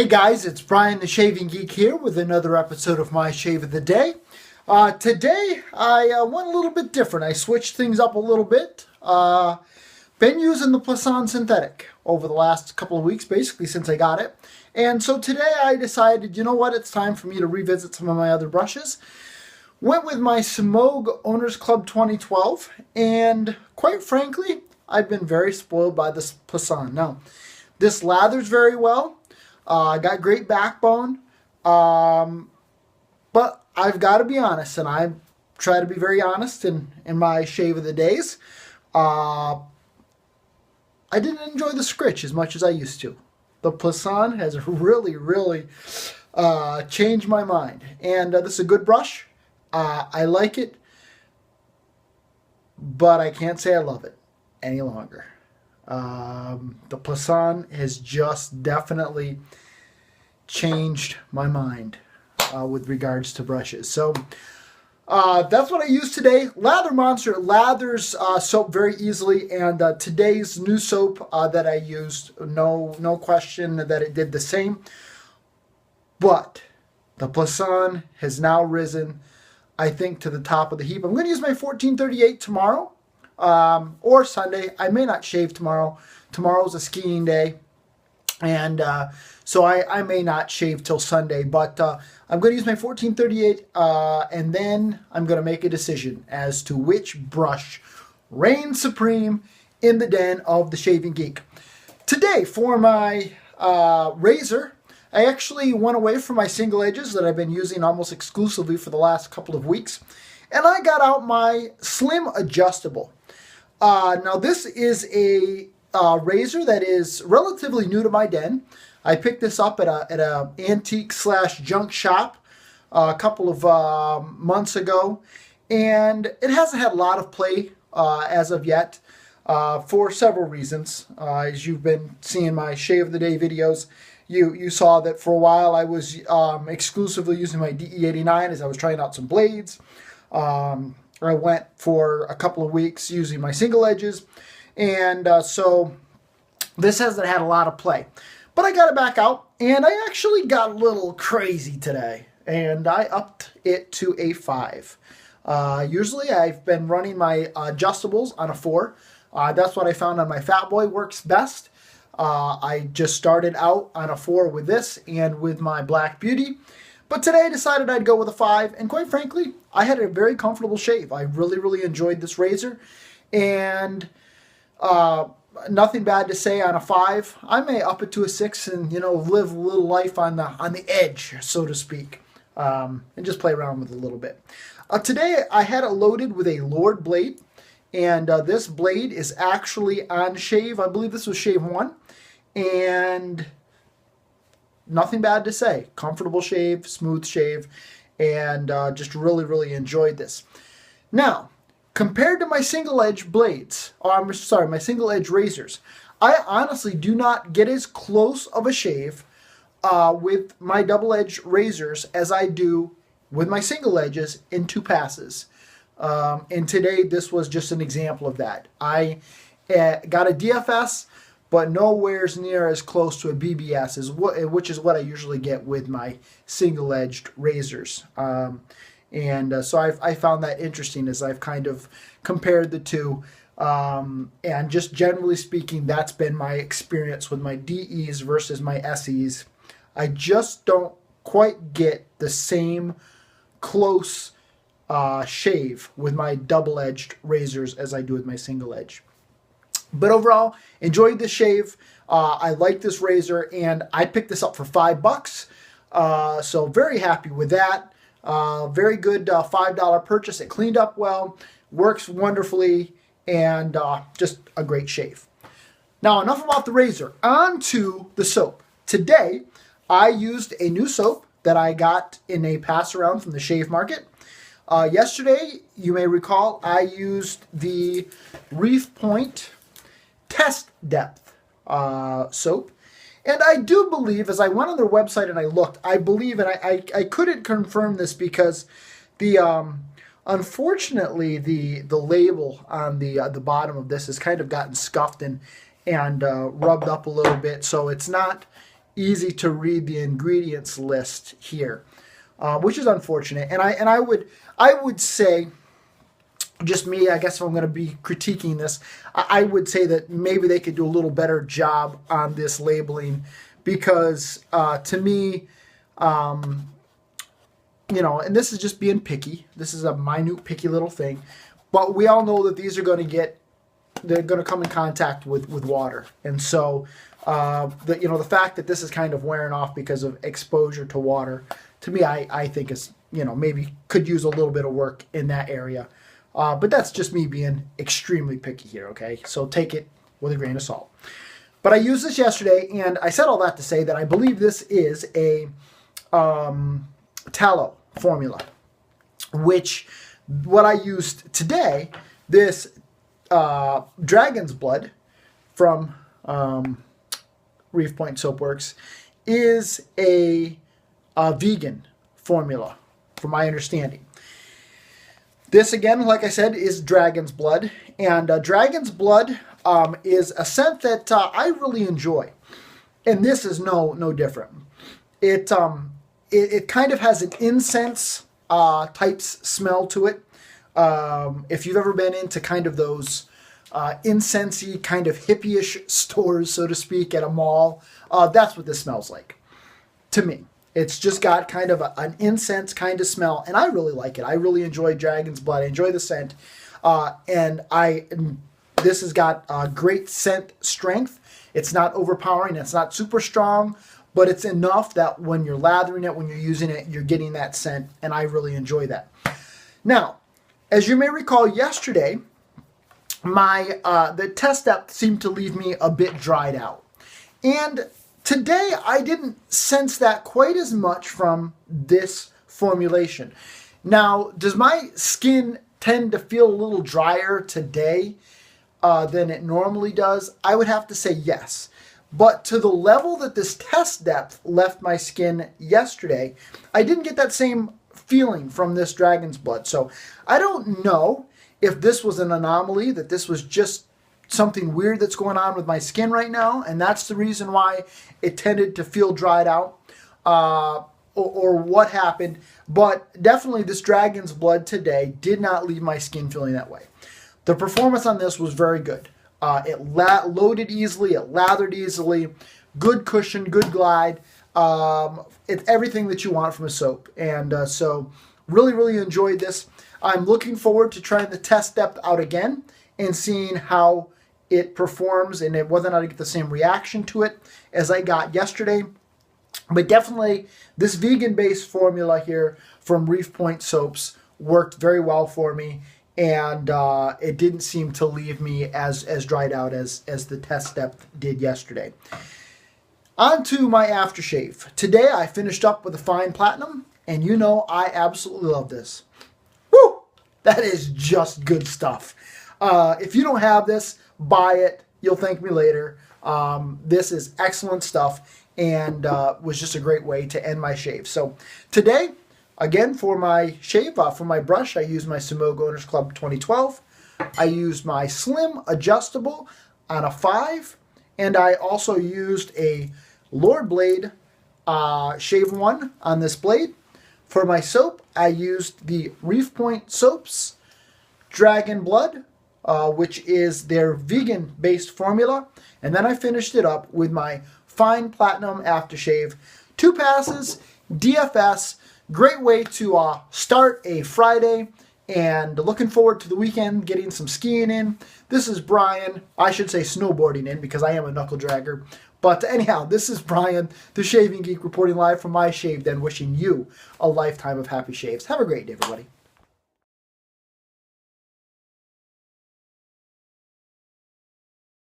Hey guys, it's Brian the Shaving Geek here with another episode of my Shave of the Day. Today I went a little bit different. I switched things up a little bit. Been using the Passaround synthetic over the last couple of weeks, basically since I got it. And so today I decided, you know what, it's time for me to revisit some of my other brushes. Went with my Semogue Owners Club 2012, and quite frankly, I've been very spoiled by this Passaround. Now, this lathers very well. Got great backbone, but I've got to be honest, and I try to be very honest in my shave of the days. I didn't enjoy the scritch as much as I used to. The Passaround has really changed my mind, and this is a good brush. I like it, but I can't say I love it any longer. The Passaround has just definitely changed my mind with regards to brushes. So that's what I use today. Lather Monster lathers soap very easily, and today's new soap that I used, no question that it did the same. But the Passaround has now risen, I think, to the top of the heap. I'm going to use my 1438 tomorrow. Or Sunday. I may not shave tomorrow. Tomorrow's a skiing day, and so I may not shave till Sunday, but I'm going to use my 1438, and then I'm going to make a decision as to which brush reigns supreme in the den of the Shaving Geek. Today, for my razor, I actually went away from my single edges that I've been using almost exclusively for the last couple of weeks, and I got out my Slim Adjustable. Now this is a razor that is relatively new to my den. I picked this up at a antique / junk shop a couple of months ago, and it hasn't had a lot of play as of yet for several reasons. As you've been seeing my Shave of the Day videos, you saw that for a while I was exclusively using my DE89 as I was trying out some blades. I went for a couple of weeks using my single edges, and so this hasn't had a lot of play. But I got it back out, and I actually got a little crazy today, and I upped it to a 5. Usually I've been running my adjustables on a 4. That's what I found on my Fat Boy works best. I just started out on a 4 with this and with my Black Beauty. But today I decided I'd go with a 5, and quite frankly, I had a very comfortable shave. I really enjoyed this razor, and nothing bad to say on a 5. I may up it to a 6 and, live a little life on the edge, so to speak, and just play around with it a little bit. Today I had it loaded with a Lord blade, and this blade is actually on shave. I believe this was shave 1, and nothing bad to say. Comfortable shave, smooth shave, and just really enjoyed this. Now, compared to my single edge blades, my single edge razors, I honestly do not get as close of a shave with my double edge razors as I do with my single edges in 2 passes. And today this was just an example of that. I got a DFS, but nowhere's near as close to a BBS, which is what I usually get with my single-edged razors. So I found that interesting as I've kind of compared the two. And just generally speaking, that's been my experience with my DEs versus my SEs. I just don't quite get the same close shave with my double-edged razors as I do with my single-edge. But overall, enjoyed this shave. I like this razor, and I picked this up for $5. So very happy with that. Very good $5 purchase. It cleaned up well, works wonderfully, and just a great shave. Now, enough about the razor. On to the soap. Today, I used a new soap that I got in a Passaround from the Shave Market. Yesterday, you may recall, I used the Reef Point Test Depth soap, and I do believe, as I went on their website and I looked, I believe, and I couldn't confirm this because the unfortunately the label on the bottom of this has kind of gotten scuffed and rubbed up a little bit, so it's not easy to read the ingredients list here, which is unfortunate. And I would say, just me, I guess if I'm going to be critiquing this, I would say that maybe they could do a little better job on this labeling, because to me, you know, and this is just being picky. This is a minute, picky little thing, but we all know that these are going to they're going to come in contact with water, and so the fact that this is kind of wearing off because of exposure to water, to me, I think is, you know, maybe could use a little bit of work in that area. But that's just me being extremely picky here, okay? So take it with a grain of salt. But I used this yesterday, and I said all that to say that I believe this is a tallow formula, which what I used today, this Dragon's Blood from Reef Point Soapworks, is a vegan formula, from my understanding. This, again, like I said, is Dragon's Blood. And Dragon's Blood is a scent that I really enjoy. And this is no different. It kind of has an incense type smell to it. If you've ever been into kind of those incensey, kind of hippie-ish stores, so to speak, at a mall, that's what this smells like to me. It's just got kind of an incense kind of smell, and I really like it. I really enjoy Dragon's Blood. I enjoy the scent, this has got great scent strength. It's not overpowering. It's not super strong, but it's enough that when you're lathering it, when you're using it, you're getting that scent, and I really enjoy that. Now, as you may recall, yesterday, the test depth seemed to leave me a bit dried out, and today, I didn't sense that quite as much from this formulation. Now, does my skin tend to feel a little drier today than it normally does? I would have to say yes. But to the level that this test depth left my skin yesterday, I didn't get that same feeling from this Dragon's Blood. So I don't know if this was an anomaly, that this was just something weird that's going on with my skin right now, and that's the reason why it tended to feel dried out, or what happened. But definitely this Dragon's Blood today did not leave my skin feeling that way. The performance on this was very good. It loaded easily, it lathered easily, good cushion, good glide. It's everything that you want from a soap, and so really enjoyed this. I'm looking forward to trying the test depth out again and seeing how it performs, and whether or not I get the same reaction to it as I got yesterday. But definitely this vegan-based formula here from Reef Point Soaps worked very well for me, and it didn't seem to leave me as dried out as the test depth did yesterday. On to my aftershave. Today I finished up with a fine platinum, and you know I absolutely love this. Woo! That is just good stuff. If you don't have this, buy it. You'll thank me later. This is excellent stuff, and was just a great way to end my shave. So today, again, for my shave, for my brush, I used my Semogue Owners Club 2012. I used my Slim Adjustable on a 5, and I also used a Lord Blade Shave 1 on this blade. For my soap, I used the Reef Point Soaps Dragon Blood, which is their vegan-based formula. And then I finished it up with my Fine Platinum Aftershave. 2 passes, DFS. Great way to start a Friday, and looking forward to the weekend, getting some skiing in. This is Brian. I should say snowboarding in, because I am a knuckle dragger. But anyhow, this is Brian, the Shaving Geek, reporting live from my shave den, wishing you a lifetime of happy shaves. Have a great day, everybody.